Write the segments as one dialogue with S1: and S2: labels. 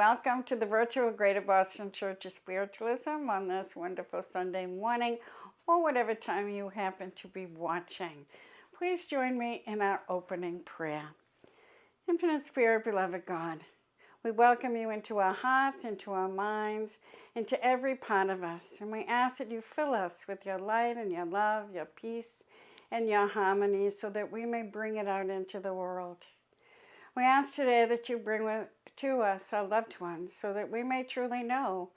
S1: welcome to the virtual Greater Boston Church of Spiritualism on this wonderful Sunday morning, or whatever time you happen to be watching. Please join me in our opening prayer. Infinite Spirit, beloved God, we welcome you into our hearts, into our minds, into every part of us, and we ask that you fill us with your light and your love, your peace, and your harmony, so that we may bring it out into the world. We ask today that you bring to us our loved ones, so that we may truly know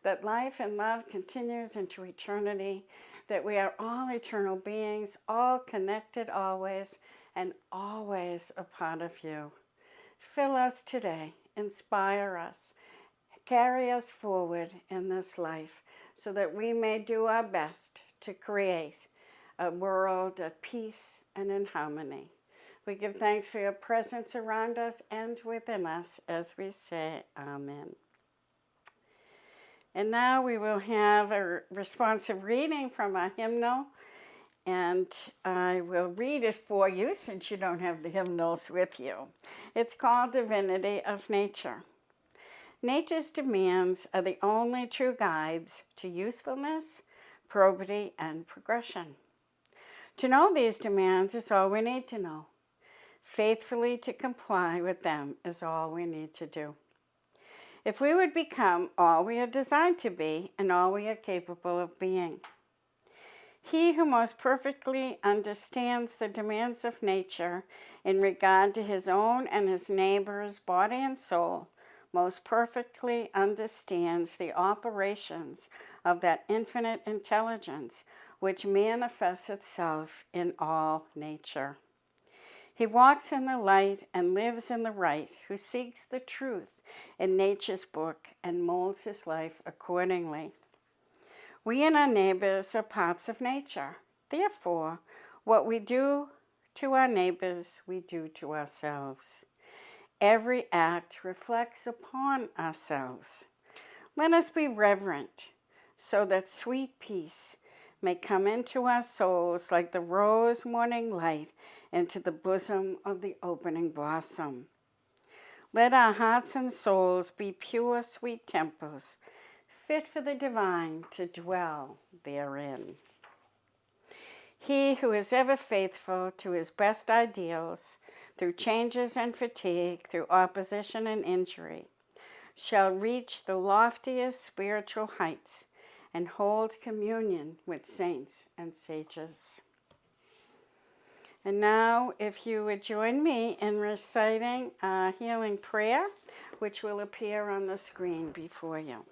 S1: that life and love continues into eternity, that we are all eternal beings, all connected always, and always a part of you. Fill us today, inspire us, carry us forward in this life, so that we may do our best to create a world at peace and in harmony. We give thanks for your presence around us and within us as we say Amen. And now we will have a responsive reading from our hymnal, and I will read it for you since you don't have the hymnals with you. It's called Divinity of Nature. Nature's demands are the only true guides to usefulness, probity, and progression. To know these demands is all we need to know. Faithfully to comply with them is all we need to do. If we would become all we are designed to be and all we are capable of being. He who most perfectly understands the demands of nature in regard to his own and his neighbor's body and soul most perfectly understands the operations of that infinite intelligence which manifests itself in all nature. He walks in the light and lives in the right, who seeks the truth in nature's book and molds his life accordingly. We and our neighbors are parts of nature. Therefore, what we do to our neighbors, we do to ourselves. Every act reflects upon ourselves. Let us be reverent, so that sweet peace may come into our souls like the rose morning light into the bosom of the opening blossom. Let our hearts and souls be pure, sweet temples, fit for the divine to dwell therein. He who is ever faithful to his best ideals, through changes and fatigue, through opposition and injury, shall reach the loftiest spiritual heights and hold communion with saints and sages. And now, if you would join me in reciting a healing prayer, which will appear on the screen before you.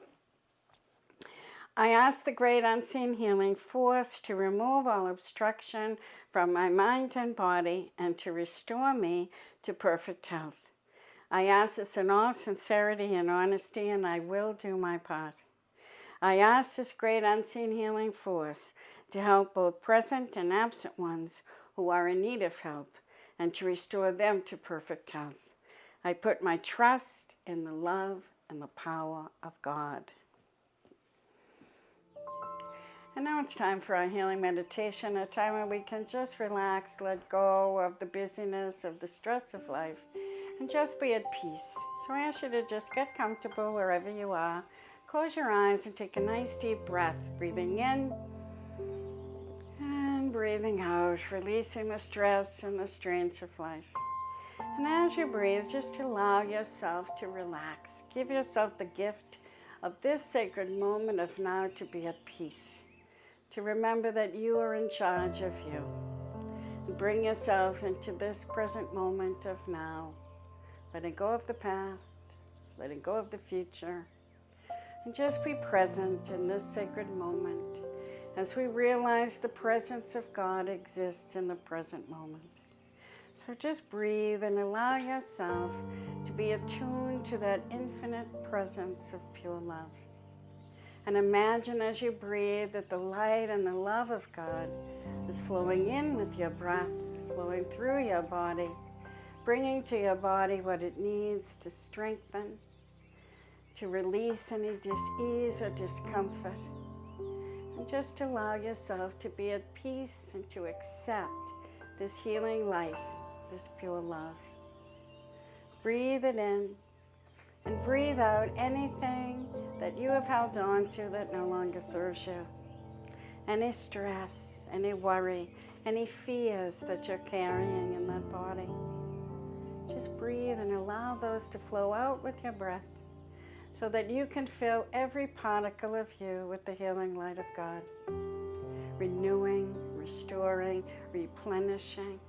S1: I ask the great unseen healing force to remove all obstruction from my mind and body and to restore me to perfect health. I ask this in all sincerity and honesty, and I will do my part. I ask this great unseen healing force to help both present and absent ones who are in need of help, and to restore them to perfect health. I put my trust in the love and the power of God. And now it's time for our healing meditation, a time when we can just relax, let go of the busyness, of the stress of life, and just be at peace. So I ask you to just get comfortable wherever you are. Close your eyes and take a nice deep breath, breathing in and breathing out, releasing the stress and the strains of life. And as you breathe, just allow yourself to relax. Give yourself the gift of this sacred moment of now to be at peace, to remember that you are in charge of you. And bring yourself into this present moment of now, letting go of the past, letting go of the future, and just be present in this sacred moment as we realize the presence of God exists in the present moment. So just breathe and allow yourself to be attuned to that infinite presence of pure love. And imagine as you breathe that the light and the love of God is flowing in with your breath, flowing through your body, bringing to your body what it needs to strengthen, to release any dis-ease or discomfort. And just allow yourself to be at peace and to accept this healing light, this pure love. Breathe it in And breathe out anything that you have held on to that no longer serves you. Any stress, any worry, any fears that you're carrying in that body. Just breathe and allow those to flow out with your breath so that you can fill every particle of you with the healing light of God. Renewing, restoring, replenishing,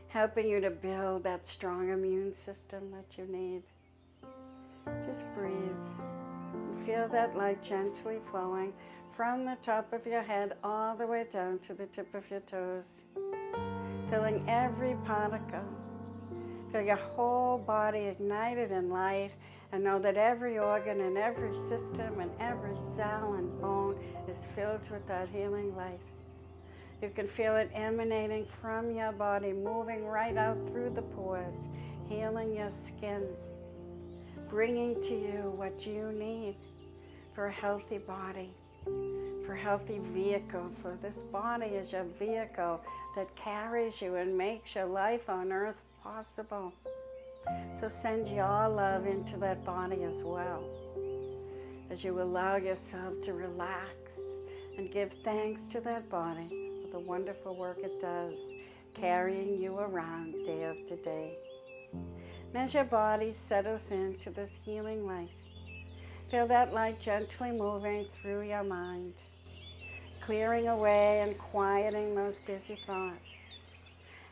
S1: helping you to build that strong immune system that you need. Just breathe and feel that light gently flowing from the top of your head all the way down to the tip of your toes, filling every particle. Feel your whole body ignited in light, and know that every organ and every system and every cell and bone is filled with that healing light. You can feel it emanating from your body, moving right out through the pores, healing your skin, bringing to you what you need for a healthy body, for a healthy vehicle. For this body is your vehicle that carries you and makes your life on earth possible. So send your love into that body as well, as you allow yourself to relax and give thanks to that body for the wonderful work it does, carrying you around day after day. And as your body settles into this healing light, feel that light gently moving through your mind, clearing away and quieting those busy thoughts.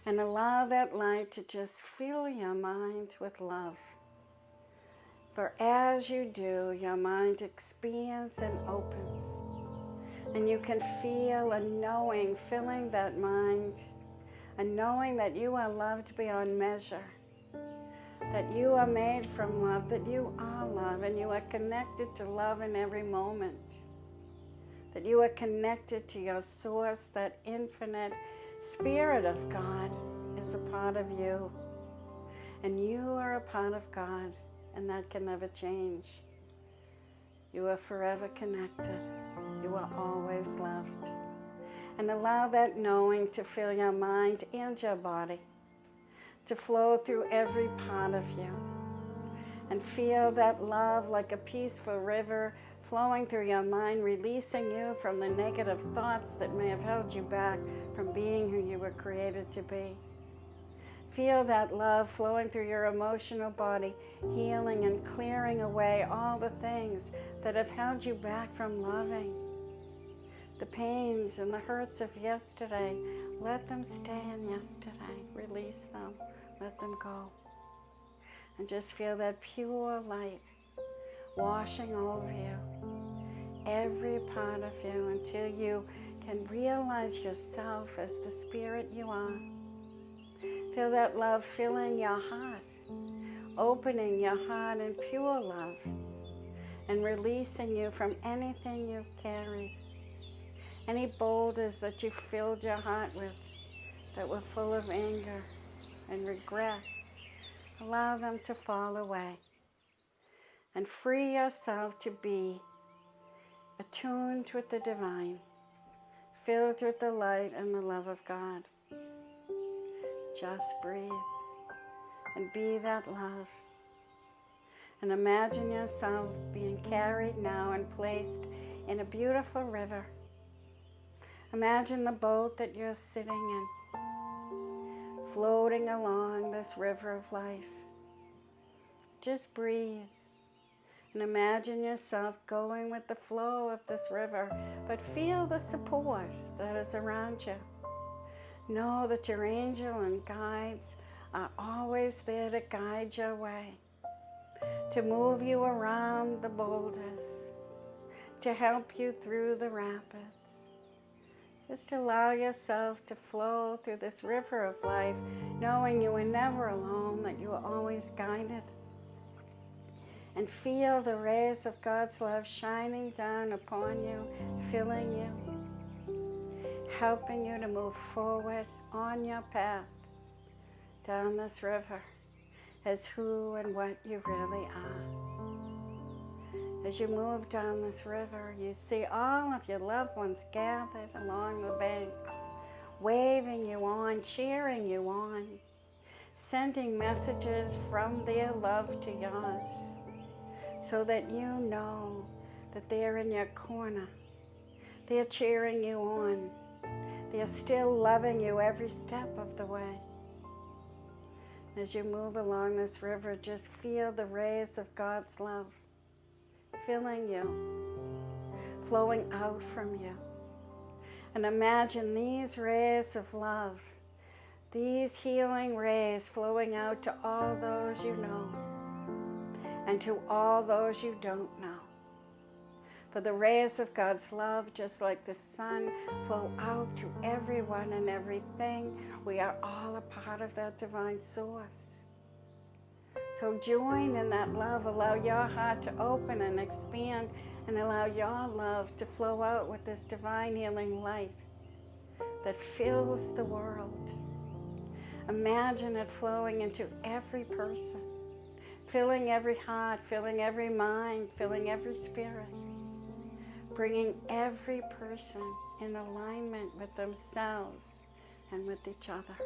S1: And allow that light to just fill your mind with love. For as you do, your mind expands and opens. And you can feel a knowing filling that mind, a knowing that you are loved beyond measure, that you are made from love, that you are love, and you are connected to love in every moment, that you are connected to your source, that infinite Spirit of God is a part of you, and you are a part of God, and that can never change. You are forever connected. You are always loved. And allow that knowing to fill your mind and your body, to flow through every part of you, and feel that love like a peaceful river flowing through your mind, releasing you from the negative thoughts that may have held you back from being who you were created to be. Feel that love flowing through your emotional body, healing and clearing away all the things that have held you back from loving. The pains and the hurts of yesterday, let them stay in yesterday. Release them. Let them go. And just feel that pure light washing over you, every part of you, until you can realize yourself as the spirit you are. Feel that love filling your heart, opening your heart in pure love, and releasing you from anything you've carried, any boulders that you filled your heart with that were full of anger and regret. Allow them to fall away. And free yourself to be attuned with the divine, filled with the light and the love of God. Just breathe and be that love. And imagine yourself being carried now and placed in a beautiful river. Imagine the boat that you're sitting in, floating along this river of life. Just breathe. And imagine yourself going with the flow of this river, but feel the support that is around you. Know that your angel and guides are always there to guide your way, to move you around the boulders, to help you through the rapids. Just allow yourself to flow through this river of life, knowing you are never alone, that you are always guided. And feel the rays of God's love shining down upon you, filling you, helping you to move forward on your path down this river as who and what you really are. As you move down this river, you see all of your loved ones gathered along the banks, waving you on, cheering you on, sending messages from their love to yours. so that you know that they're in your corner. They're cheering you on. They're still loving you every step of the way. As you move along this river, just feel the rays of God's love filling you, flowing out from you. And imagine these rays of love, these healing rays flowing out to all those you know and to all those you don't know. For the rays of God's love, just like the sun, flow out to everyone and everything. We are all a part of that divine source. So join in that love. Allow your heart to open and expand, and allow your love to flow out with this divine healing light that fills the world. Imagine it flowing into every person, filling every heart, filling every mind, filling every spirit, bringing every person in alignment with themselves and with each other.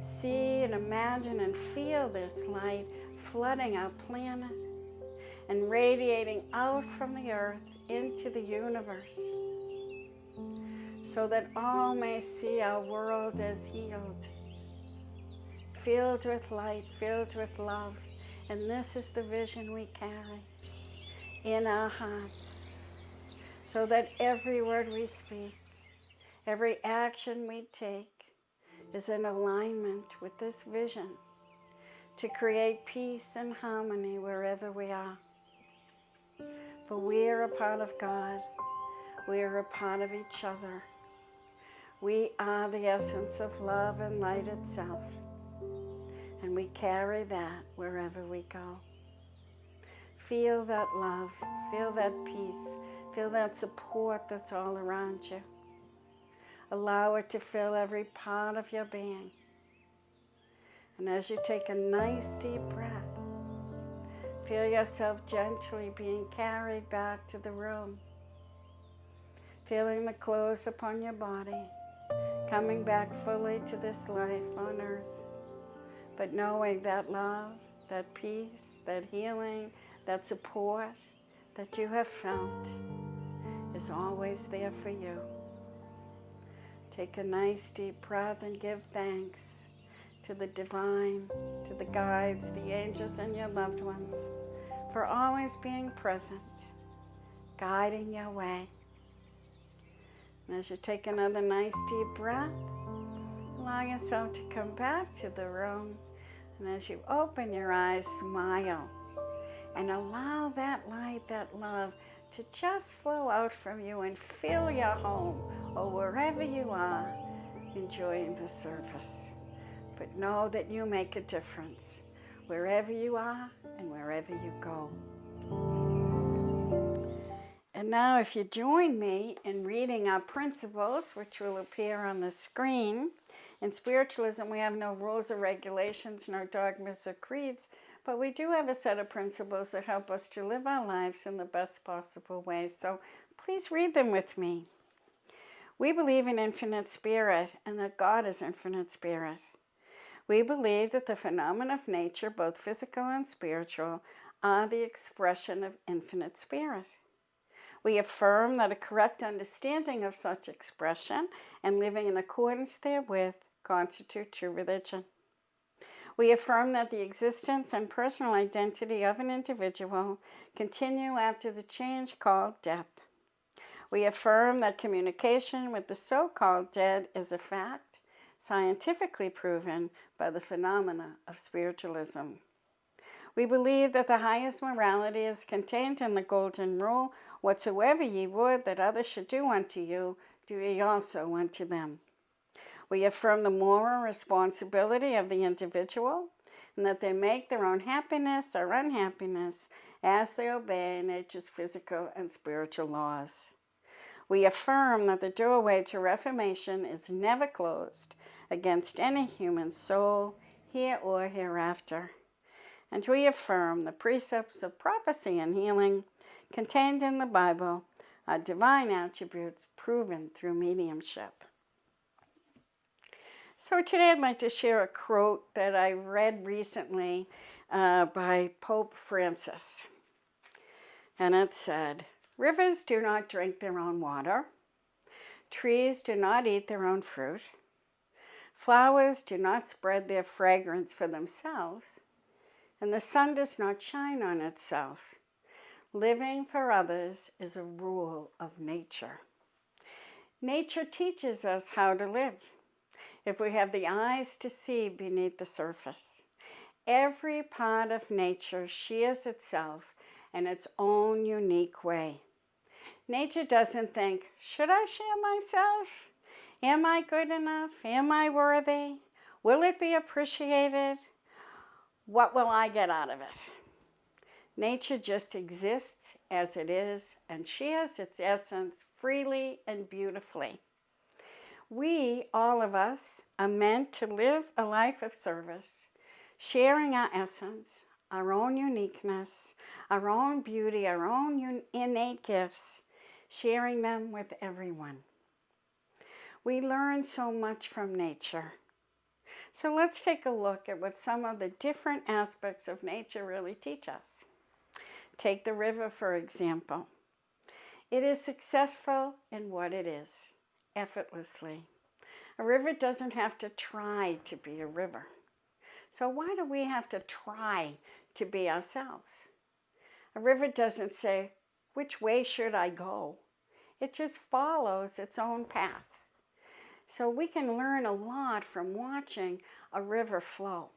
S1: See and imagine and feel this light flooding our planet and radiating out from the earth into the universe, so that all may see our world as healed, filled with light, filled with love. And this is the vision we carry in our hearts, so that every word we speak, every action we take is in alignment with this vision to create peace and harmony wherever we are. For we are a part of God. We are a part of each other. We are the essence of love and light itself, and we carry that wherever we go. Feel that love, feel that peace, feel that support that's all around you. Allow it to fill every part of your being. And as you take a nice deep breath, feel yourself gently being carried back to the room, feeling the clothes upon your body, coming back fully to this life on earth, but knowing that love, that peace, that healing, that support that you have felt is always there for you. Take a nice deep breath and give thanks to the divine, to the guides, the angels, and your loved ones for always being present, guiding your way. And as you take another nice deep breath, allow yourself to come back to the room. And as you open your eyes, smile and allow that light, that love to just flow out from you and fill your home or wherever you are enjoying the service. But know that you make a difference wherever you are and wherever you go. And now if you join me in reading our principles, which will appear on the screen. In spiritualism, we have no rules or regulations, no dogmas or creeds, but we do have a set of principles that help us to live our lives in the best possible way. So please read them with me. We believe in infinite spirit and that God is infinite spirit. We believe that the phenomena of nature, both physical and spiritual, are the expression of infinite spirit. We affirm that a correct understanding of such expression and living in accordance therewith constitute true religion. We affirm that the existence and personal identity of an individual continue after the change called death. We affirm that communication with the so-called dead is a fact, scientifically proven by the phenomena of spiritualism. We believe that the highest morality is contained in the golden rule, whatsoever ye would that others should do unto you, do ye also unto them. We affirm the moral responsibility of the individual, and that they make their own happiness or unhappiness as they obey nature's physical and spiritual laws. We affirm that the doorway to reformation is never closed against any human soul, here or hereafter. And we affirm the precepts of prophecy and healing contained in the Bible are divine attributes proven through mediumship. So today I'd like to share a quote that I read recently by Pope Francis. And it said, "Rivers do not drink their own water. Trees do not eat their own fruit. Flowers do not spread their fragrance for themselves. And the sun does not shine on itself. Living for others is a rule of nature." Nature teaches us how to live if we have the eyes to see beneath the surface. Every part of nature shares itself in its own unique way. Nature doesn't think, should I share myself? Am I good enough? Am I worthy? Will it be appreciated? What will I get out of it? Nature just exists as it is and shares its essence freely and beautifully. We, all of us, are meant to live a life of service, sharing our essence, our own uniqueness, our own beauty, our own innate gifts, sharing them with everyone. We learn so much from nature. So let's take a look at what some of the different aspects of nature really teach us. Take the river, for example. It is successful in what it is, effortlessly. A river doesn't have to try to be a river. So why do we have to try to be ourselves? A river doesn't say, which way should I go? It just follows its own path. So we can learn a lot from watching a river flow.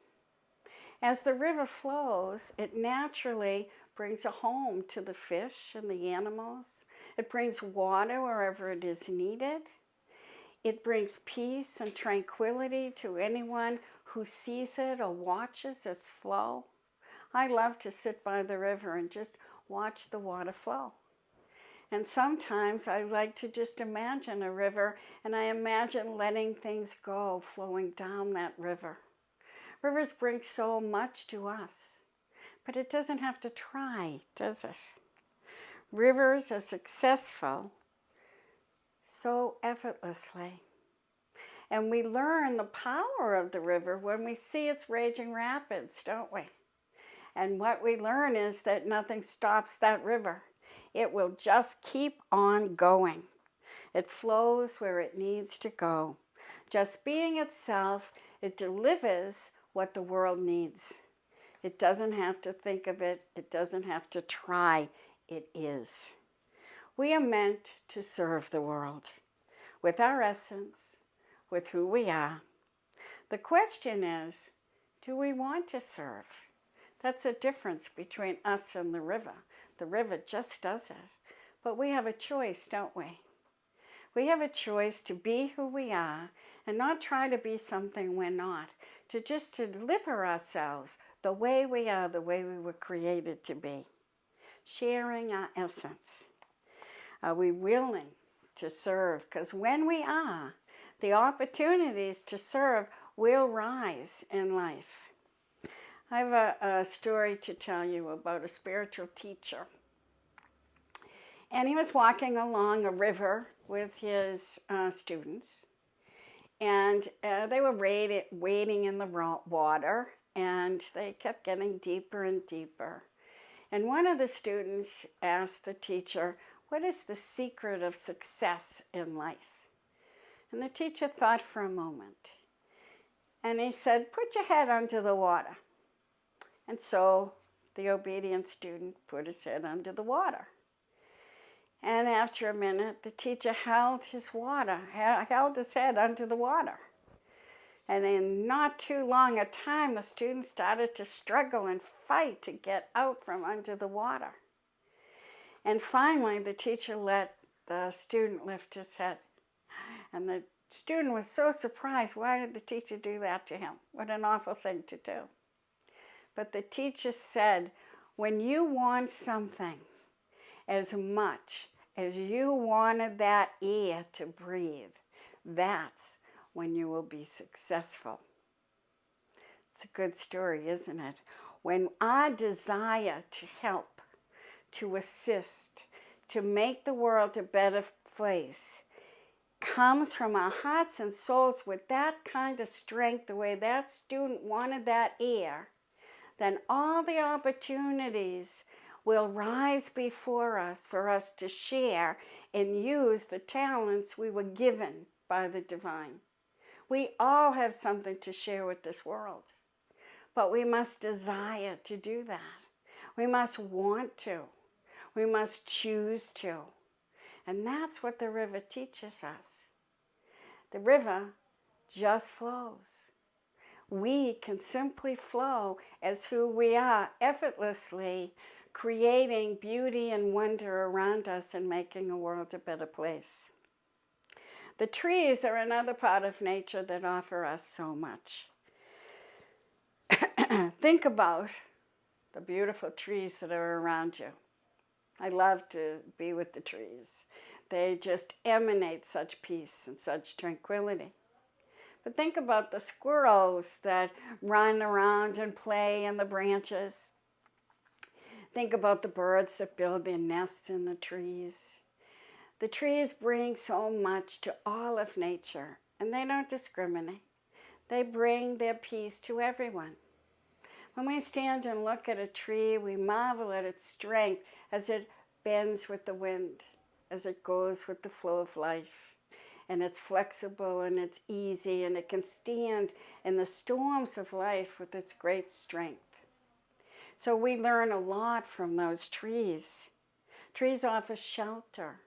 S1: As the river flows, it naturally brings a home to the fish and the animals. It brings water wherever it is needed. It brings peace and tranquility to anyone who sees it or watches its flow. I love to sit by the river and just watch the water flow. And sometimes I like to just imagine a river, and I imagine letting things go, flowing down that river. Rivers bring so much to us, but it doesn't have to try, does it? Rivers are successful so effortlessly. And we learn the power of the river when we see its raging rapids, don't we? And what we learn is that nothing stops that river. It will just keep on going. It flows where it needs to go. Just being itself, it delivers what the world needs. It doesn't have to think of it. It doesn't have to try. It is. We are meant to serve the world with our essence, with who we are. The question is, do we want to serve? That's a difference between us and the river. The river just does it. But we have a choice, don't we? We have a choice to be who we are and not try to be something we're not, to just deliver ourselves the way we are, the way we were created to be, sharing our essence. Are we willing to serve? Because when we are, the opportunities to serve will rise in life. I have a story to tell you about a spiritual teacher. And he was walking along a river with his students. And they were wading in the water, and they kept getting deeper and deeper. And one of the students asked the teacher, "What is the secret of success in life?" And the teacher thought for a moment. And he said, "Put your head under the water." And so the obedient student put his head under the water. And after a minute, the teacher held his head under the water. And in not too long a time, the student started to struggle and fight to get out from under the water. And finally, the teacher let the student lift his head. And the student was so surprised. Why did the teacher do that to him? What an awful thing to do. But the teacher said, when you want something as much as you wanted that air to breathe, that's when you will be successful. It's a good story, isn't it? When our desire to help, to assist, to make the world a better place comes from our hearts and souls with that kind of strength, the way that student wanted that air, then all the opportunities will rise before us for us to share and use the talents we were given by the divine. We all have something to share with this world, but we must desire to do that. We must want to. We must choose to. And that's what the river teaches us. The river just flows. We can simply flow as who we are, effortlessly creating beauty and wonder around us and making the world a better place. The trees are another part of nature that offer us so much. Think about the beautiful trees that are around you. I love to be with the trees. They just emanate such peace and such tranquility. But think about the squirrels that run around and play in the branches. Think about the birds that build their nests in the trees. The trees bring so much to all of nature, and they don't discriminate. They bring their peace to everyone. When we stand and look at a tree, we marvel at its strength as it bends with the wind, as it goes with the flow of life. And it's flexible and it's easy, and it can stand in the storms of life with its great strength. So we learn a lot from those trees. Trees offer shelter,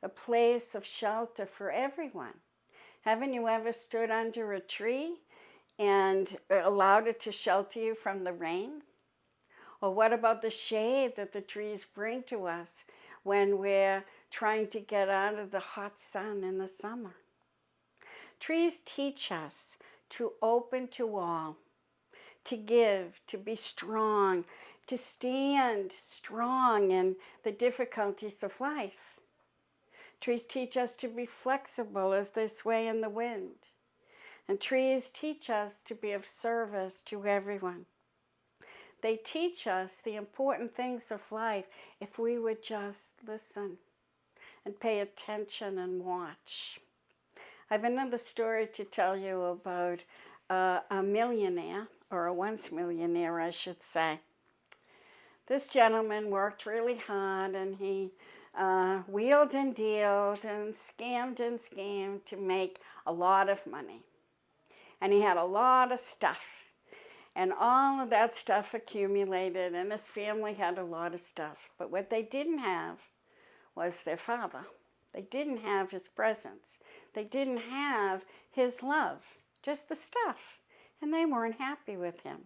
S1: a place of shelter for everyone. Haven't you ever stood under a tree and allowed it to shelter you from the rain? Or what about the shade that the trees bring to us when we're trying to get out of the hot sun in the summer? Trees teach us to open to all, to give, to be strong, to stand strong in the difficulties of life. Trees teach us to be flexible as they sway in the wind. And trees teach us to be of service to everyone. They teach us the important things of life if we would just listen and pay attention and watch. I have another story to tell you about a millionaire, or a once millionaire, I should say. This gentleman worked really hard, and he wheeled and dealed and schemed to make a lot of money. And he had a lot of stuff. And all of that stuff accumulated, and his family had a lot of stuff. But what they didn't have was their father. They didn't have his presence. They didn't have his love, just the stuff. And they weren't happy with him.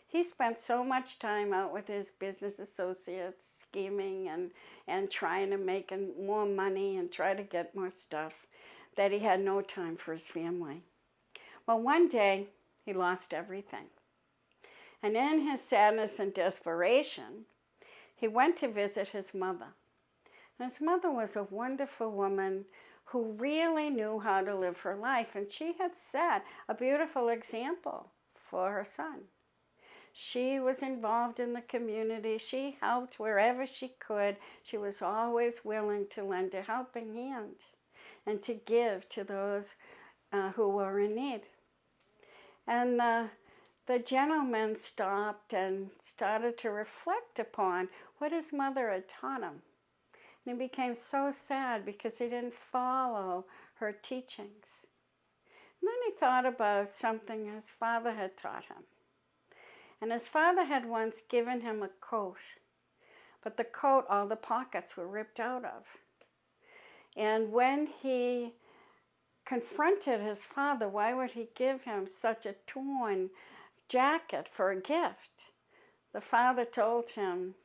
S1: He spent so much time out with his business associates, scheming and trying to make more money and try to get more stuff, that he had no time for his family. Well, one day, he lost everything. And in his sadness and desperation, he went to visit his mother. And his mother was a wonderful woman who really knew how to live her life, and she had set a beautiful example for her son. She was involved in the community. She helped wherever she could. She was always willing to lend a helping hand and to give to those who were in need. And the gentleman stopped and started to reflect upon what his mother had taught him. And he became so sad because he didn't follow her teachings. And then he thought about something his father had taught him. And his father had once given him a coat, but the coat, all the pockets were ripped out of. And when he confronted his father, why would he give him such a torn jacket for a gift? The father told him,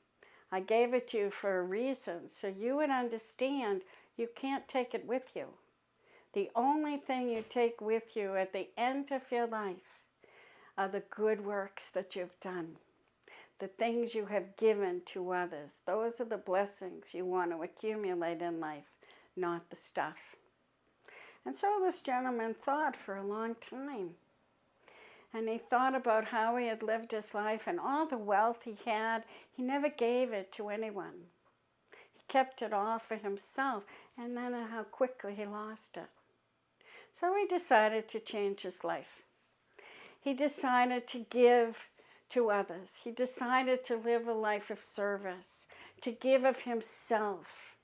S1: I gave it to you for a reason, so you would understand you can't take it with you. The only thing you take with you at the end of your life are the good works that you've done, the things you have given to others. Those are the blessings you want to accumulate in life, not the stuff. And so this gentleman thought for a long time. And he thought about how he had lived his life, and all the wealth he had, he never gave it to anyone. He kept it all for himself, and then how quickly he lost it. So he decided to change his life. He decided to give to others. He decided to live a life of service, to give of himself,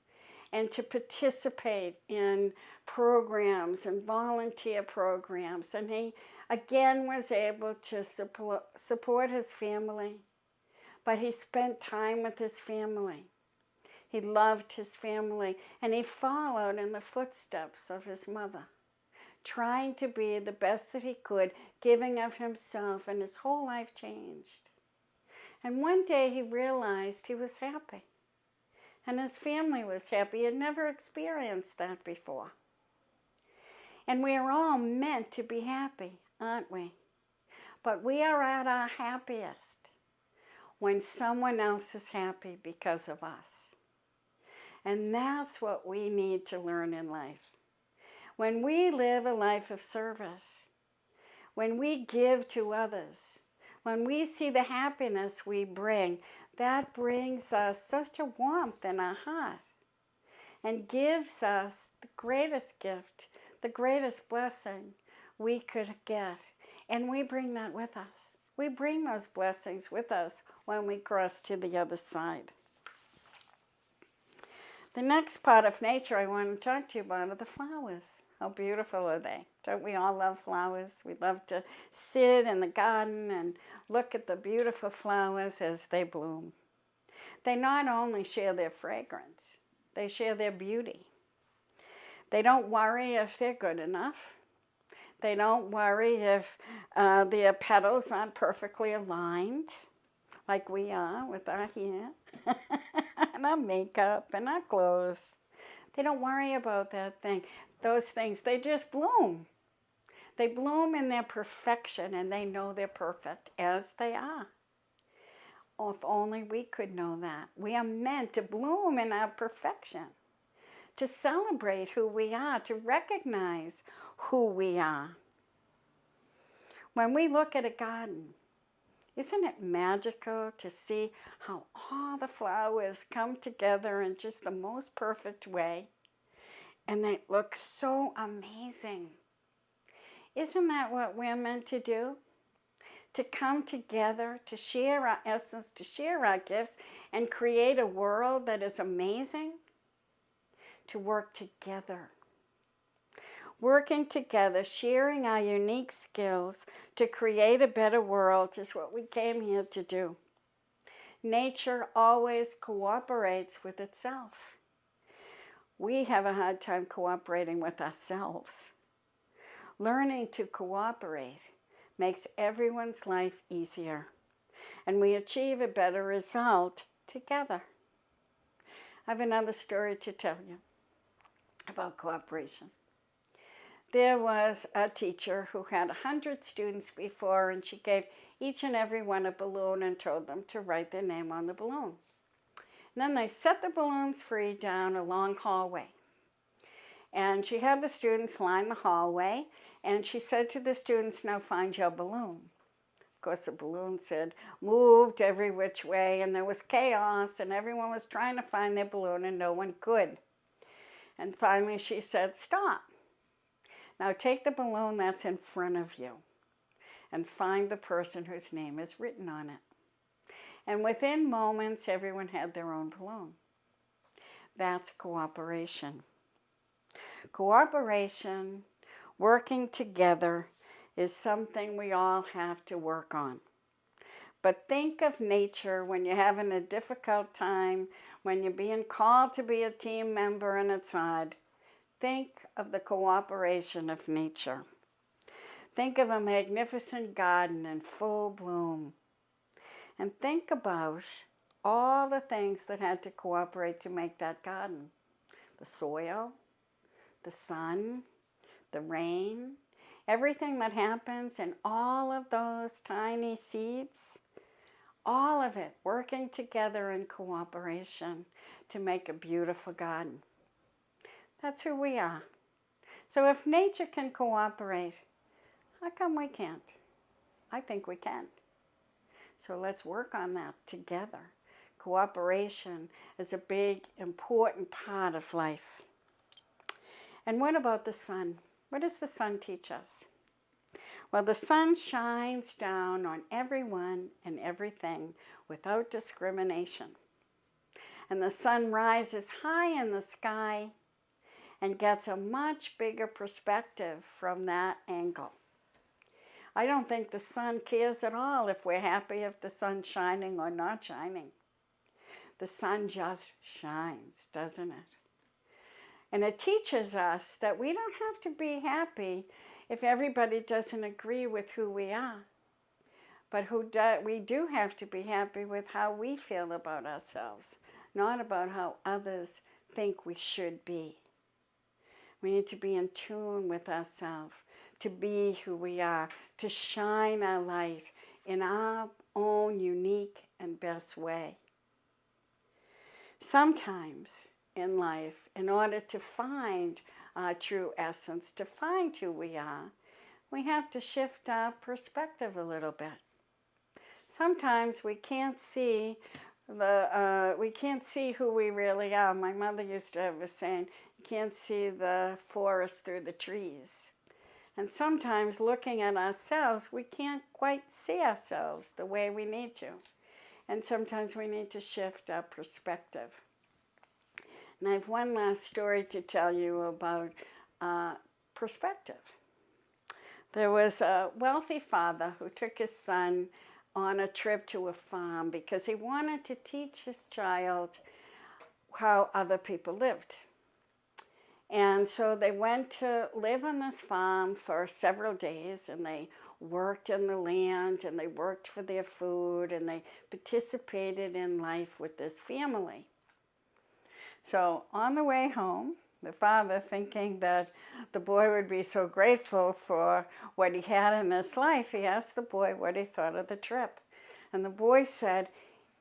S1: and to participate in programs and volunteer programs. And he again was able to support his family, but he spent time with his family. He loved his family, and he followed in the footsteps of his mother, trying to be the best that he could, giving of himself, and his whole life changed. And one day he realized he was happy, and his family was happy. He had never experienced that before. And we are all meant to be happy, aren't we? But we are at our happiest when someone else is happy because of us. And that's what we need to learn in life. When we live a life of service, when we give to others, when we see the happiness we bring, that brings us such a warmth in our heart and gives us the greatest gift, the greatest blessing we could get. And we bring that with us. We bring those blessings with us when we cross to the other side. The next part of nature I want to talk to you about are the flowers. How beautiful are they? Don't we all love flowers? We love to sit in the garden and look at the beautiful flowers as they bloom. They not only share their fragrance, they share their beauty. They don't worry if they're good enough. They don't worry if their petals aren't perfectly aligned, like we are with our hair and our makeup and our clothes. They don't worry about those things. They just bloom. They bloom in their perfection, and they know they're perfect as they are. Oh, if only we could know that. We are meant to bloom in our perfection, to celebrate who we are, to recognize who we are. When we look at a garden, isn't it magical to see how all the flowers come together in just the most perfect way? And they look so amazing. Isn't that what we're meant to do? To come together, to share our essence, to share our gifts, and create a world that is amazing? To work together. Working together, sharing our unique skills to create a better world is what we came here to do. Nature always cooperates with itself. We have a hard time cooperating with ourselves. Learning to cooperate makes everyone's life easier, and we achieve a better result together. I have another story to tell you about cooperation. There was a teacher who had 100 students before, and she gave each and every one a balloon and told them to write their name on the balloon. And then they set the balloons free down a long hallway. And she had the students line the hallway, and she said to the students, "Now find your balloon." Of course, the balloon said, moved every which way, and there was chaos, and everyone was trying to find their balloon, and no one could. And finally she said, "Stop. Now take the balloon that's in front of you and find the person whose name is written on it." And within moments, everyone had their own balloon. That's cooperation. Cooperation, working together, is something we all have to work on. But think of nature when you're having a difficult time, when you're being called to be a team member and it's hard. Think of the cooperation of nature. Think of a magnificent garden in full bloom. And think about all the things that had to cooperate to make that garden. The soil, the sun, the rain, everything that happens in all of those tiny seeds, all of it working together in cooperation to make a beautiful garden. That's who we are. So if nature can cooperate, how come we can't? I think we can. So let's work on that together. Cooperation is a big, important part of life. And what about the sun? What does the sun teach us? Well, the sun shines down on everyone and everything without discrimination. And the sun rises high in the sky and gets a much bigger perspective from that angle. I don't think the sun cares at all if we're happy if the sun's shining or not shining. The sun just shines, doesn't it? And it teaches us that we don't have to be happy if everybody doesn't agree with who we are. But we do have to be happy with how we feel about ourselves, not about how others think we should be. We need to be in tune with ourselves, to be who we are, to shine our light in our own unique and best way. Sometimes in life, in order to find our true essence, to find who we are, we have to shift our perspective a little bit. Sometimes we can't see who we really are. My mother used to have a saying, you can't see the forest through the trees. And sometimes looking at ourselves, we can't quite see ourselves the way we need to. And sometimes we need to shift our perspective. And I have one last story to tell you about perspective. There was a wealthy father who took his son on a trip to a farm because he wanted to teach his child how other people lived. And so they went to live on this farm for several days, and they worked in the land, and they worked for their food, and they participated in life with this family. So on the way home, the father, thinking that the boy would be so grateful for what he had in his life, he asked the boy what he thought of the trip. And the boy said,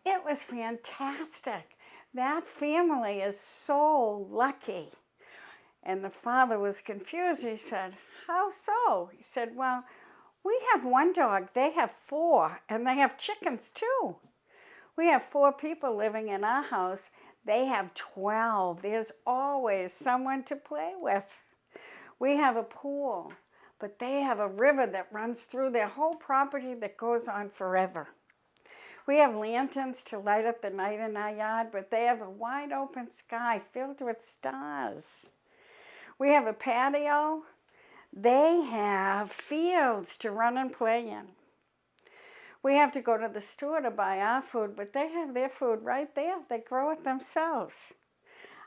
S1: "It was fantastic. That family is so lucky." And the father was confused. He said, "How so?" He said, "Well, we have one dog. They have 4, and they have chickens too. We have 4 people living in our house. They have 12. There's always someone to play with. We have a pool, but they have a river that runs through their whole property that goes on forever. We have lanterns to light up the night in our yard, but they have a wide open sky filled with stars. We have a patio. They have fields to run and play in. We have to go to the store to buy our food, but they have their food right there. They grow it themselves.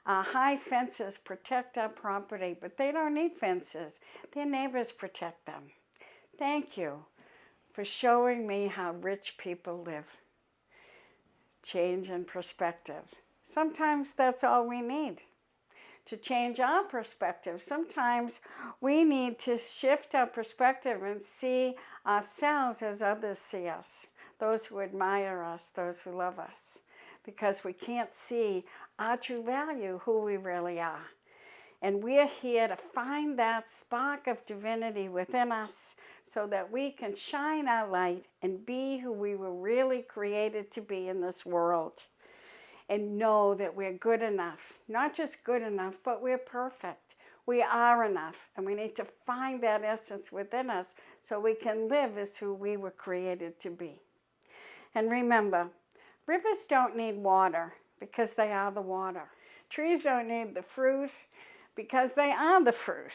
S1: Our high fences protect our property, but they don't need fences. Their neighbors protect them. Thank you for showing me how rich people live." Change in perspective. Sometimes that's all we need to change our perspective. Sometimes we need to shift our perspective and see ourselves as others see us, those who admire us, those who love us, because we can't see our true value, who we really are. And we're here to find that spark of divinity within us so that we can shine our light and be who we were really created to be in this world. And know that we're good enough. Not just good enough, but we're perfect. We are enough, and we need to find that essence within us so we can live as who we were created to be. And remember, rivers don't need water because they are the water. Trees don't need the fruit because they are the fruit.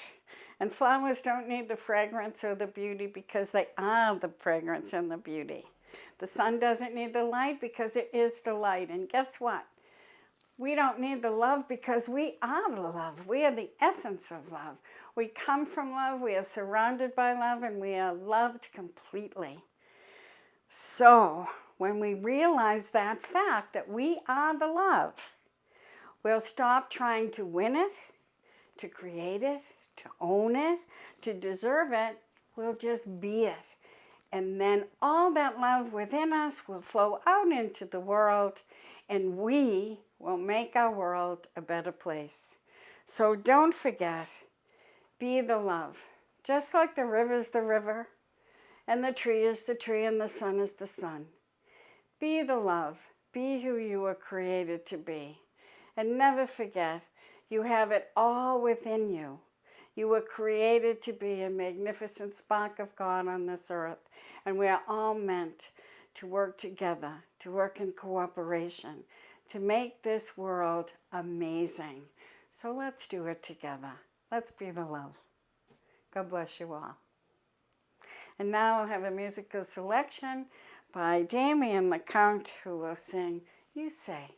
S1: And flowers don't need the fragrance or the beauty because they are the fragrance and the beauty. The sun doesn't need the light because it is the light. And guess what? We don't need the love because we are the love. We are the essence of love. We come from love, we are surrounded by love, and we are loved completely. So when we realize that fact that we are the love, we'll stop trying to win it, to create it, to own it, to deserve it. We'll just be it. And then all that love within us will flow out into the world, and we will make our world a better place. So don't forget, be the love. Just like the river is the river, and the tree is the tree, and the sun is the sun. Be the love. Be who you were created to be. And never forget, you have it all within you. You were created to be a magnificent spark of God on this earth. And we are all meant to work together, to work in cooperation, to make this world amazing. So let's do it together. Let's be the love. God bless you all. And now I'll have a musical selection by Damien, LaCount, who will sing You Say.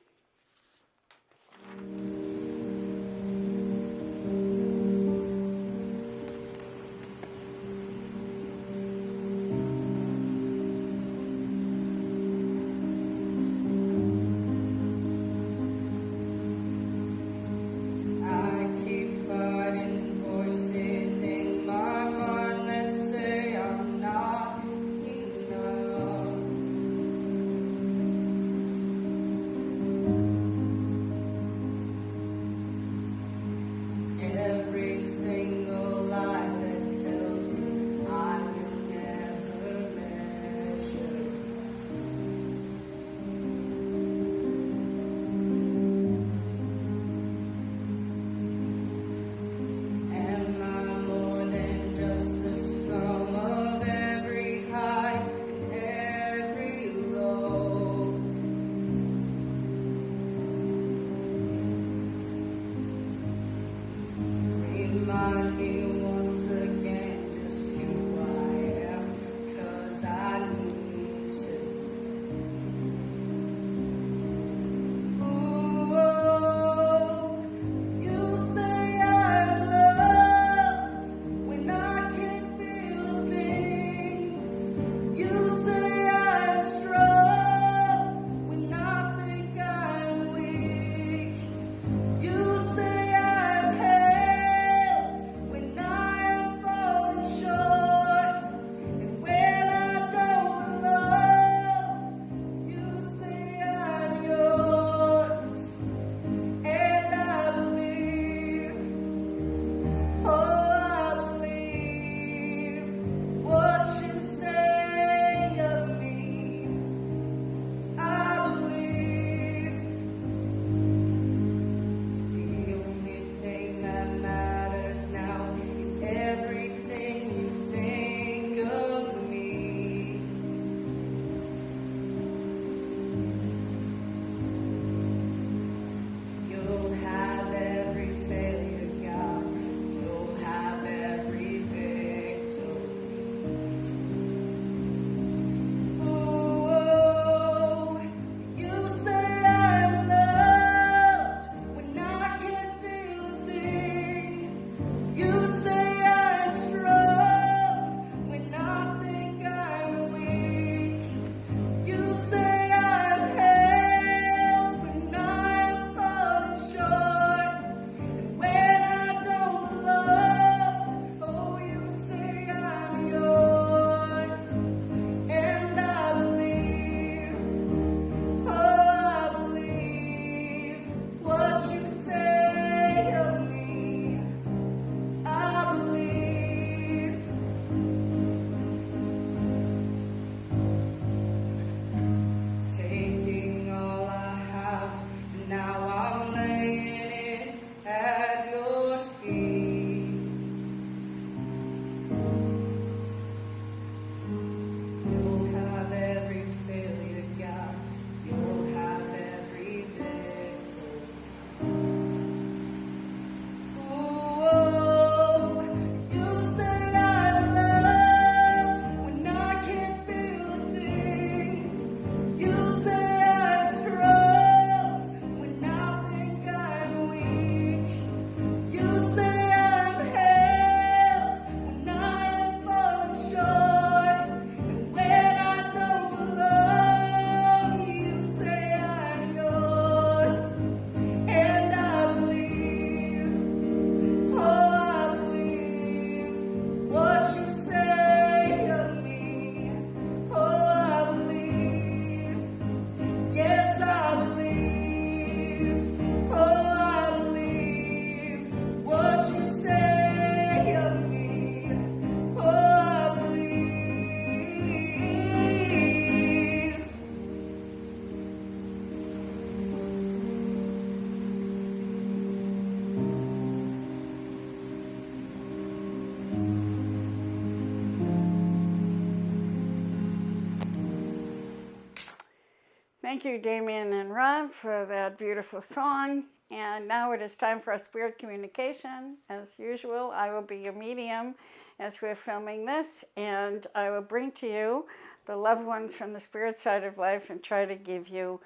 S1: Thank you, Damien and Rob, for that beautiful song. And now it is time for our spirit communication. As usual, I will be your medium as we're filming this, and I will bring to you the loved ones from the spirit side of life and try to give you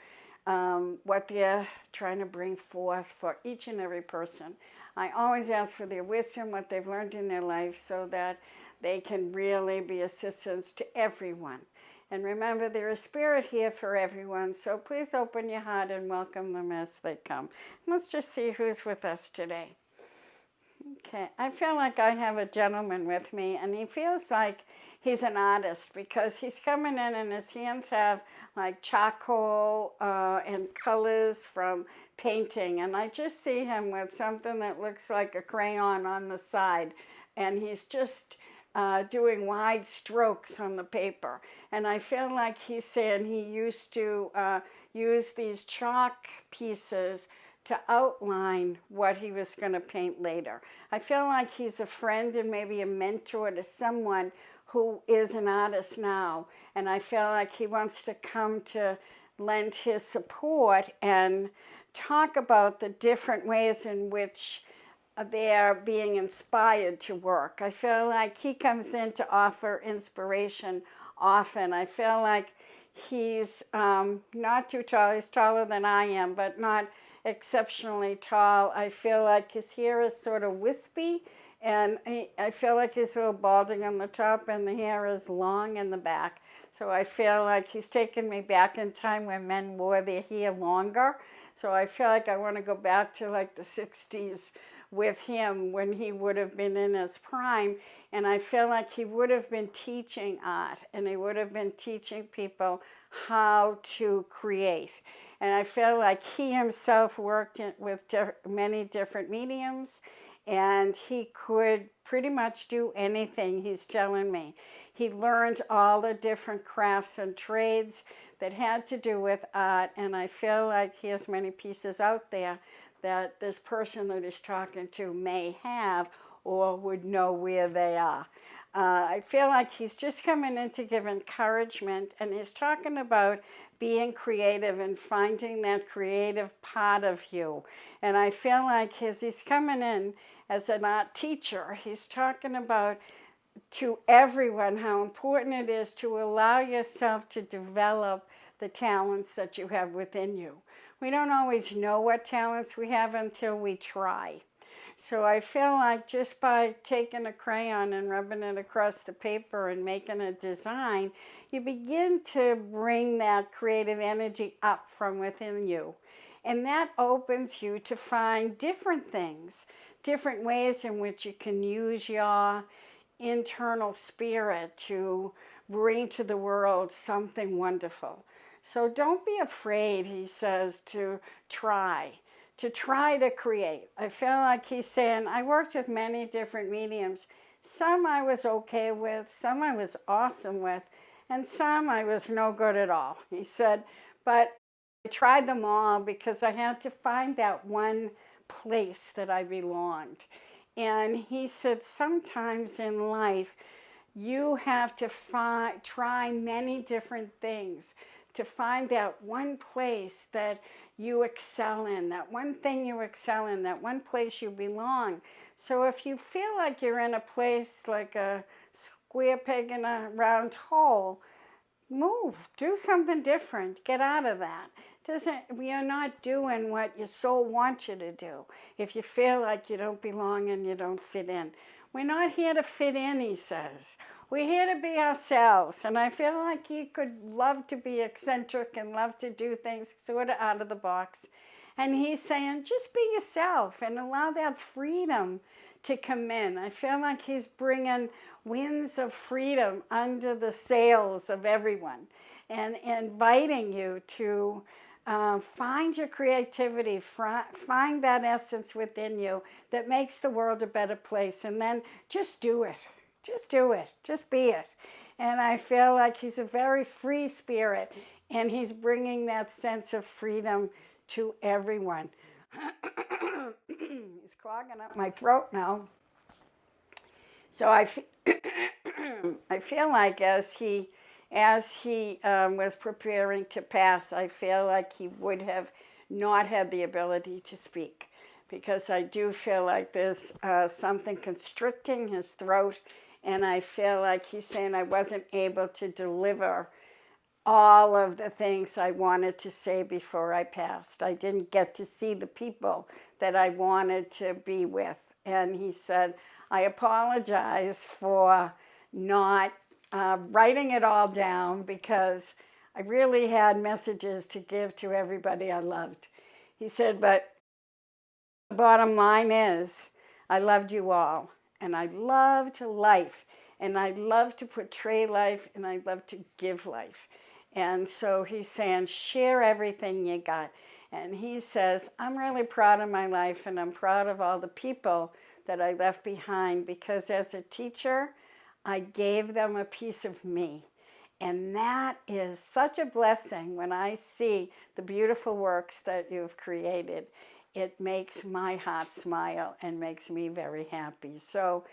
S1: what they're trying to bring forth for each and every person. I always ask for their wisdom, what they've learned in their life, so that they can really be assistance to everyone. And remember, there is spirit here for everyone, so please open your heart and welcome them as they come. Let's just see who's with us today. Okay, I feel like I have a gentleman with me, and he feels like he's an artist because he's coming in and his hands have like charcoal and colors from painting. And I just see him with something that looks like a crayon on the side, and he's just doing wide strokes on the paper. And I feel like he's saying he used to use these chalk pieces to outline what he was going to paint later. I feel like he's a friend and maybe a mentor to someone who is an artist now. And I feel like he wants to come to lend his support and talk about the different ways in which they're being inspired to work. I feel like he comes in to offer inspiration often. I feel like he's not too tall. He's taller than I am, but not exceptionally tall. I feel like his hair is sort of wispy, and I feel like he's a little balding on the top, and the hair is long in the back. So I feel like he's taken me back in time when men wore their hair longer. So I feel like I want to go back to like the 60s with him when he would have been in his prime. And I feel like he would have been teaching art, and he would have been teaching people how to create. And I feel like he himself worked with many different mediums, and he could pretty much do anything, he's telling me. He learned all the different crafts and trades that had to do with art, and I feel like he has many pieces out there that this person that he's talking to may have or would know where they are. I feel like he's just coming in to give encouragement, and he's talking about being creative and finding that creative part of you. And I feel like as he's coming in as an art teacher, he's talking about to everyone how important it is to allow yourself to develop the talents that you have within you. We don't always know what talents we have until we try. So I feel like just by taking a crayon and rubbing it across the paper and making a design, you begin to bring that creative energy up from within you. And that opens you to find different things, different ways in which you can use your internal spirit to bring to the world something wonderful. So don't be afraid, he says, to try to create. I feel like he's saying, I worked with many different mediums. Some I was okay with, some I was awesome with, and some I was no good at all. He said, but I tried them all because I had to find that one place that I belonged. And he said, sometimes in life, you have to try many different things to find that one place that you excel in, that one thing you excel in, that one place you belong. So if you feel like you're in a place like a square peg in a round hole, move, do something different, get out of that. You're not doing what your soul wants you to do if you feel like you don't belong and you don't fit in. We're not here to fit in, he says. We're here to be ourselves. And I feel like he could love to be eccentric and love to do things sort of out of the box. And he's saying, just be yourself and allow that freedom to come in. I feel like he's bringing winds of freedom under the sails of everyone and inviting you to find your creativity, find that essence within you that makes the world a better place, and then just do it. Just do it. Just be it. And I feel like he's a very free spirit, and he's bringing that sense of freedom to everyone. He's clogging up my throat now. So I feel like as he as he was preparing to pass, I feel like he would have not had the ability to speak, because I do feel like there's something constricting his throat, and I feel like he's saying I wasn't able to deliver all of the things I wanted to say before I passed. I didn't get to see the people that I wanted to be with. And he said, I apologize for not writing it all down, because I really had messages to give to everybody I loved. He said, but the bottom line is, I loved you all, and I loved life, and I love to portray life, and I love to give life. And so he's saying, share everything you got. And he says, I'm really proud of my life, and I'm proud of all the people that I left behind, because as a teacher, I gave them a piece of me. And that is such a blessing when I see the beautiful works that you've created. It makes my heart smile and makes me very happy. So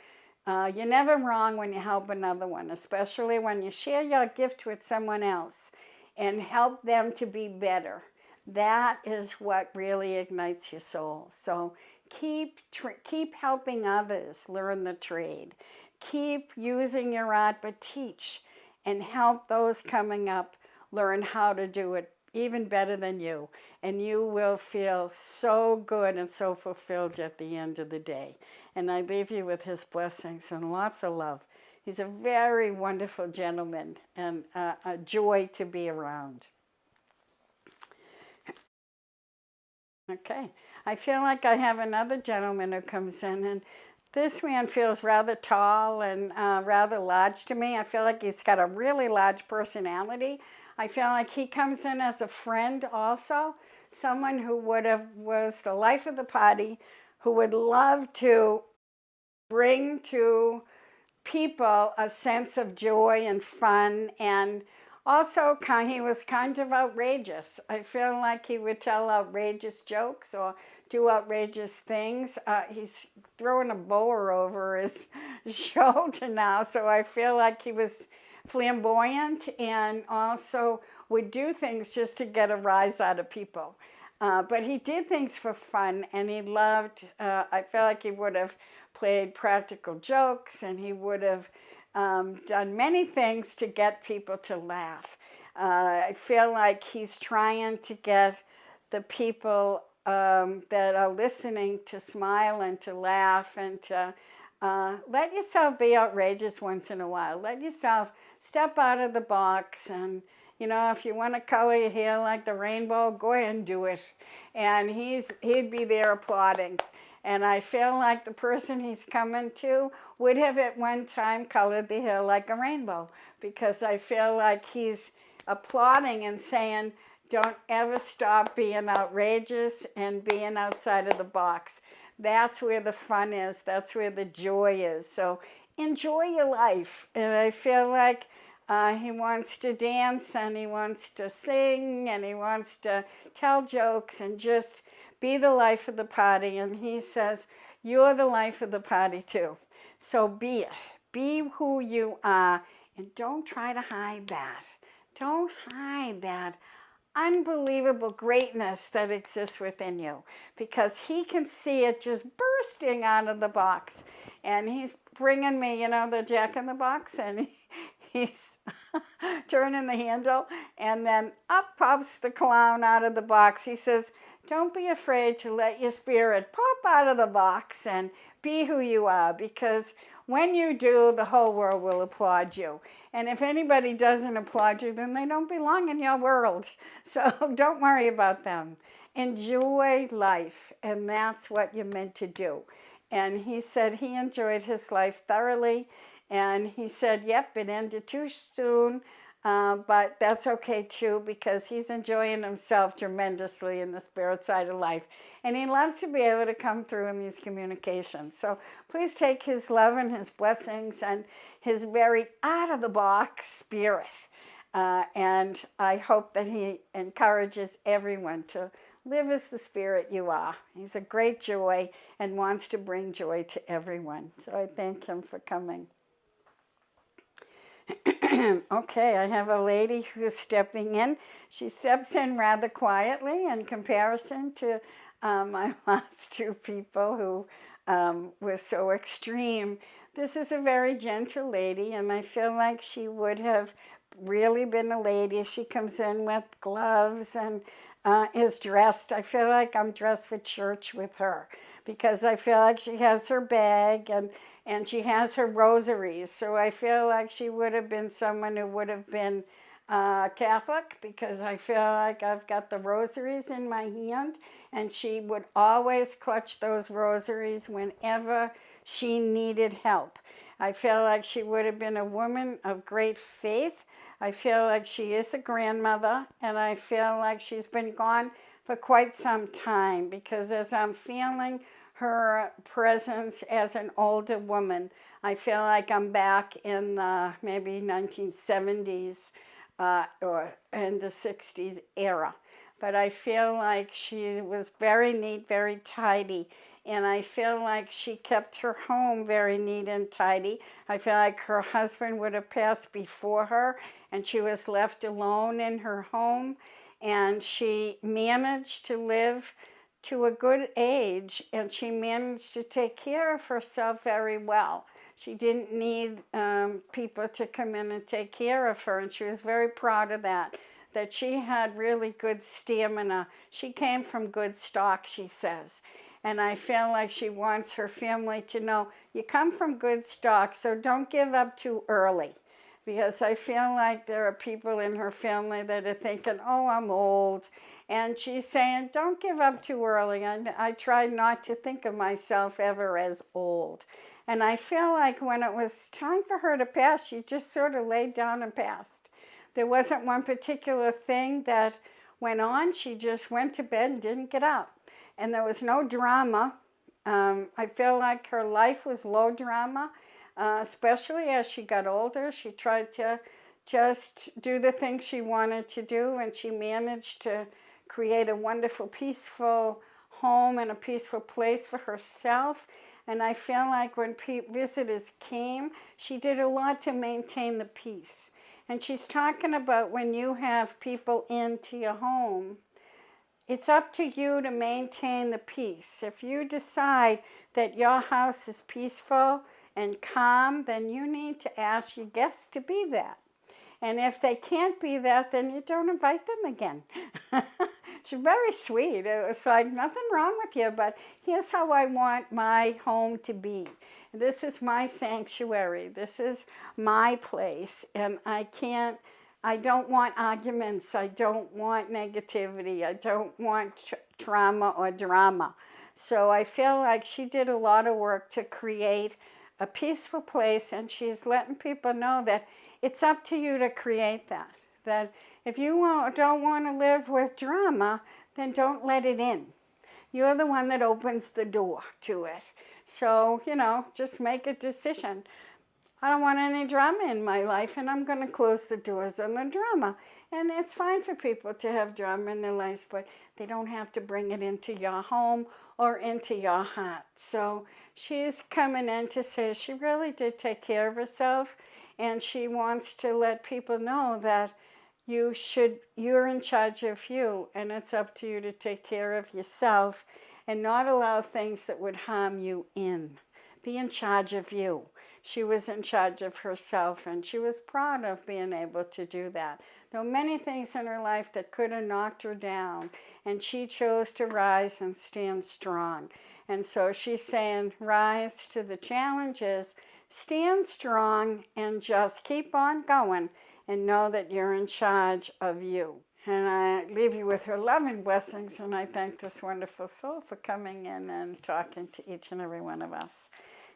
S1: you're never wrong when you help another one, especially when you share your gift with someone else and help them to be better. That is what really ignites your soul. So keep helping others learn the trade. Keep using your art, but teach and help those coming up learn how to do it even better than you. And you will feel so good and so fulfilled at the end of the day. And I leave you with his blessings and lots of love. He's a very wonderful gentleman and a joy to be around. Okay, I feel like I have another gentleman who comes in, and this man feels rather tall and rather large to me. I feel like he's got a really large personality. I feel like he comes in as a friend also, someone who was the life of the party, who would love to bring to people a sense of joy and fun, and also he was kind of outrageous. I feel like he would tell outrageous jokes or do outrageous things. He's throwing a boa over his shoulder now, so I feel like he was flamboyant and also would do things just to get a rise out of people. But he did things for fun, and he loved, I feel like he would have played practical jokes, and he would have done many things to get people to laugh. I feel like he's trying to get the people that are listening to smile and to laugh, and to let yourself be outrageous once in a while. Let yourself step out of the box, and if you want to color your hair like the rainbow, go ahead and do it. And he'd be there applauding. And I feel like the person he's coming to would have at one time colored the hair like a rainbow, because I feel like he's applauding and saying, don't ever stop being outrageous and being outside of the box. That's where the fun is. That's where the joy is. So enjoy your life. And I feel like he wants to dance, and he wants to sing, and he wants to tell jokes and just be the life of the party. And he says, you're the life of the party too. So be it. Be who you are, and don't try to hide that. Don't hide that unbelievable greatness that exists within you, because he can see it just bursting out of the box. And he's bringing me, the Jack in the Box, and he's turning the handle, and then up pops the clown out of the box. He says, don't be afraid to let your spirit pop out of the box and be who you are, because when you do, the whole world will applaud you. And if anybody doesn't applaud you, then they don't belong in your world. So don't worry about them. Enjoy life, and that's what you're meant to do. And he said he enjoyed his life thoroughly, and he said, yep, it ended too soon, but that's okay too, because he's enjoying himself tremendously in the spirit side of life. And he loves to be able to come through in these communications. So please take his love and his blessings and his very out-of-the-box spirit. And I hope that he encourages everyone to live as the spirit you are. He's a great joy and wants to bring joy to everyone. So I thank him for coming. Okay, I have a lady who's stepping in. She steps in rather quietly in comparison to my last two people who were so extreme. This is a very gentle lady, and I feel like she would have really been a lady if she comes in with gloves and is dressed. I feel like I'm dressed for church with her because I feel like she has her bag and she has her rosaries. So I feel like she would have been someone who would have been Catholic because I feel like I've got the rosaries in my hand, and she would always clutch those rosaries whenever she needed help. I feel like she would have been a woman of great faith. I feel like she is a grandmother, and I feel like she's been gone for quite some time because as I'm feeling her presence as an older woman, I feel like I'm back in the maybe 1970s or in the 60s era. But I feel like she was very neat, very tidy. And I feel like she kept her home very neat and tidy. I feel like her husband would have passed before her and she was left alone in her home. And she managed to live to a good age, and she managed to take care of herself very well. She didn't need people to come in and take care of her, and she was very proud of that she had really good stamina. She came from good stock, she says. And I feel like she wants her family to know, you come from good stock, so don't give up too early. Because I feel like there are people in her family that are thinking, oh, I'm old. And she's saying, don't give up too early. And I try not to think of myself ever as old. And I feel like when it was time for her to pass, she just sort of laid down and passed. There wasn't one particular thing that went on. She just went to bed and didn't get up. And there was no drama. I feel like her life was low drama, especially as she got older. She tried to just do the things she wanted to do, and she managed to create a wonderful, peaceful home and a peaceful place for herself. And I feel like when visitors came, she did a lot to maintain the peace. And she's talking about when you have people into your home, it's up to you to maintain the peace. If you decide that your house is peaceful and calm, then you need to ask your guests to be that. And if they can't be that, then you don't invite them again. She's very sweet. It was like, nothing wrong with you, but here's how I want my home to be. This is my sanctuary. This is my place. And I don't want arguments. I don't want negativity. I don't want trauma or drama. So I feel like she did a lot of work to create a peaceful place, and she's letting people know that it's up to you to create that. That if you don't want to live with drama, then don't let it in. You're the one that opens the door to it. So, just make a decision. I don't want any drama in my life, and I'm going to close the doors on the drama. And it's fine for people to have drama in their lives, but they don't have to bring it into your home or into your heart. So she's coming in to say she really did take care of herself, and she wants to let people know that you're in charge of you, and it's up to you to take care of yourself and not allow things that would harm you in. Be in charge of you. She was in charge of herself, and she was proud of being able to do that. There were many things in her life that could have knocked her down, and she chose to rise and stand strong. And so she's saying, rise to the challenges, stand strong, and just keep on going, and know that you're in charge of you. And I leave you with her love and blessings, and I thank this wonderful soul for coming in and talking to each and every one of us.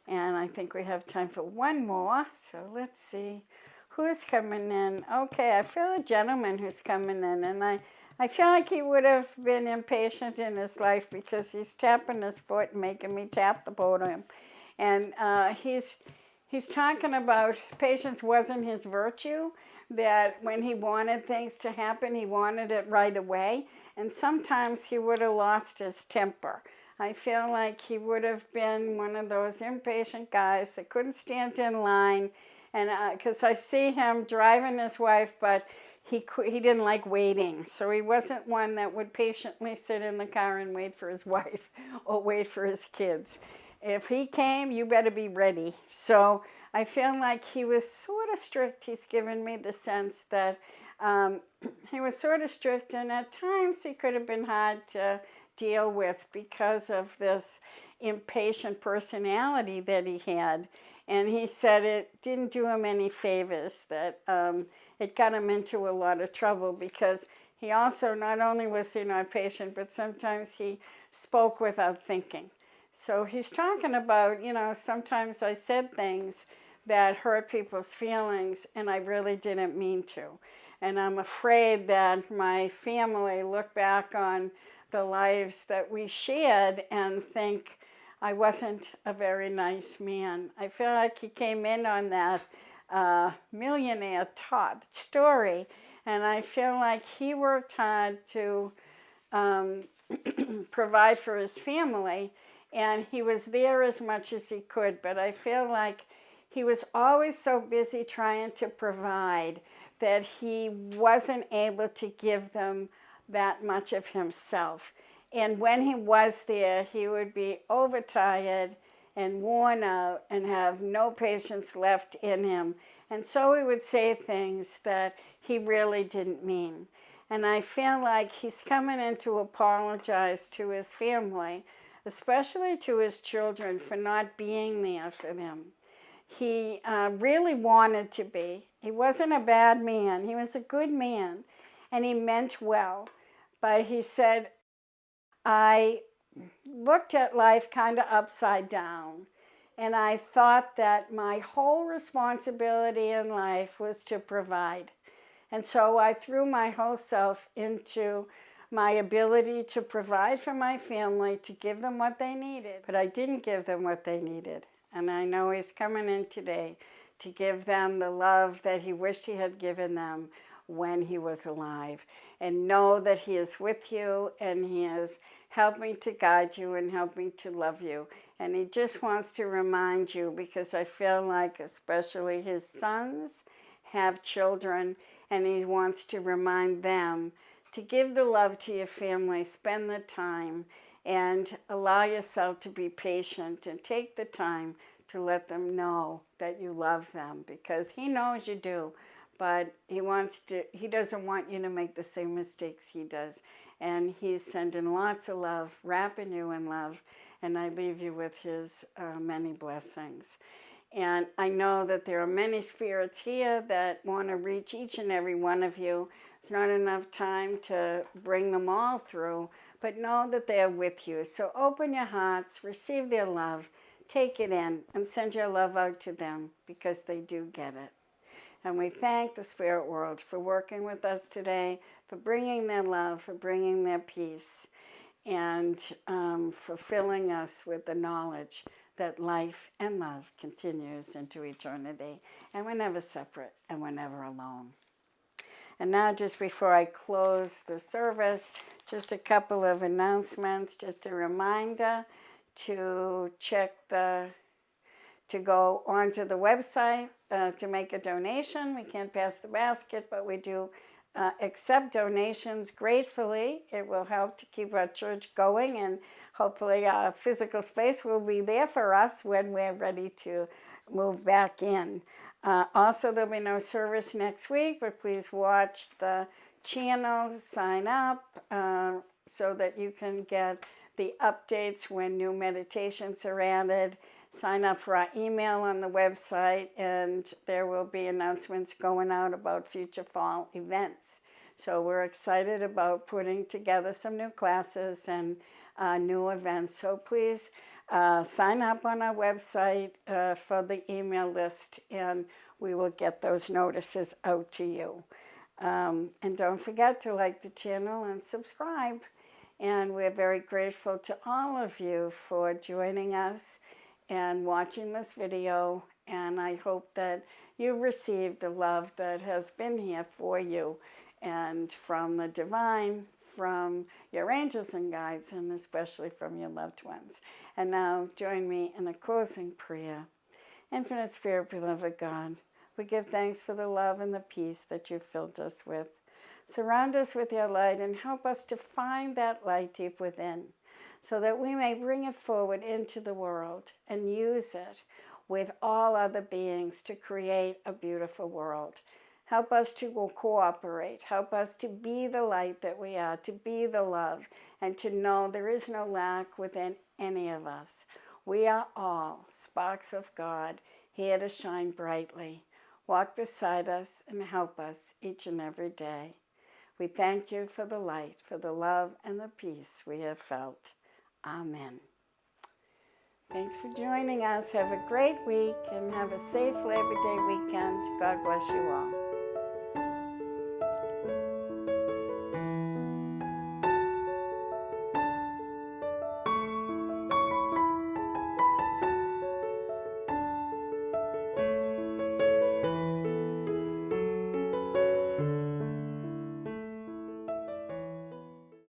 S1: And I think we have time for one more, so let's see who's coming in. Okay, I feel a gentleman who's coming in, and I feel like he would have been impatient in his life because he's tapping his foot and making me tap the podium. And he's talking about patience wasn't his virtue, that when he wanted things to happen, he wanted it right away, and sometimes he would have lost his temper. I feel like he would have been one of those impatient guys that couldn't stand in line And because I see him driving his wife, but he didn't like waiting. So he wasn't one that would patiently sit in the car and wait for his wife or wait for his kids. If he came, you better be ready. So I feel like he was sort of strict. He's given me the sense that he was sort of strict, and at times he could have been hard to deal with because of this impatient personality that he had. And he said it didn't do him any favors, that it got him into a lot of trouble because he also, not only was he not patient, but sometimes he spoke without thinking. So he's talking about, sometimes I said things that hurt people's feelings and I really didn't mean to. And I'm afraid that my family look back on the lives that we shared and think I wasn't a very nice man. I feel like he came in on that millionaire Todd story, and I feel like he worked hard to provide for his family, and he was there as much as he could, but I feel like he was always so busy trying to provide that he wasn't able to give them that much of himself. And when he was there, he would be overtired and worn out and have no patience left in him. And so he would say things that he really didn't mean. And I feel like he's coming in to apologize to his family, especially to his children, for not being there for them. He really wanted to be. He wasn't a bad man. He was a good man, and he meant well. But he said, I looked at life kind of upside down, and I thought that my whole responsibility in life was to provide. And so I threw my whole self into my ability to provide for my family, to give them what they needed. But I didn't give them what they needed. And I know he's coming in today to give them the love that he wished he had given them when he was alive. And know that he is with you, and he is helping to guide you and helping to love you. And he just wants to remind you, because I feel like especially his sons have children, and he wants to remind them to give the love to your family, spend the time, and allow yourself to be patient and take the time to let them know that you love them, because he knows you do, but he doesn't want you to make the same mistakes he does. And he's sending lots of love, wrapping you in love, and I leave you with his many blessings. And I know that there are many spirits here that want to reach each and every one of you. It's not enough time to bring them all through, but know that they are with you. So open your hearts, receive their love, take it in, and send your love out to them, because they do get it. And we thank the spirit world for working with us today, for bringing their love, for bringing their peace, and for filling us with the knowledge that life and love continues into eternity. And we're never separate, and we're never alone. And now, just before I close the service, just a couple of announcements, just a reminder to to go onto the website to make a donation. We can't pass the basket, but we do accept donations gratefully. It will help to keep our church going, and hopefully our physical space will be there for us when we're ready to move back in. Also, there'll be no service next week, but please watch the channel, sign up so that you can get the updates when new meditations are added. Sign up for our email on the website, and there will be announcements going out about future fall events. So we're excited about putting together some new classes and new events. So please sign up on our website for the email list, and we will get those notices out to you. And don't forget to like the channel and subscribe. And we're very grateful to all of you for joining us and watching this video. And I hope that you received the love that has been here for you, and from the divine, from your angels and guides, and especially from your loved ones. And now join me in a closing prayer. Infinite Spirit, beloved God, We give thanks for the love and the peace that you've filled us with. Surround us with your light and help us to find that light deep within so that we may bring it forward into the world and use it with all other beings to create a beautiful world. Help us to cooperate. Help us to be the light that we are, to be the love, and to know there is no lack within any of us. We are all sparks of God, here to shine brightly. Walk beside us and help us each and every day. We thank you for the light, for the love and the peace we have felt. Amen. Thanks for joining us. Have a great week and have a safe Labor Day weekend. God bless you all.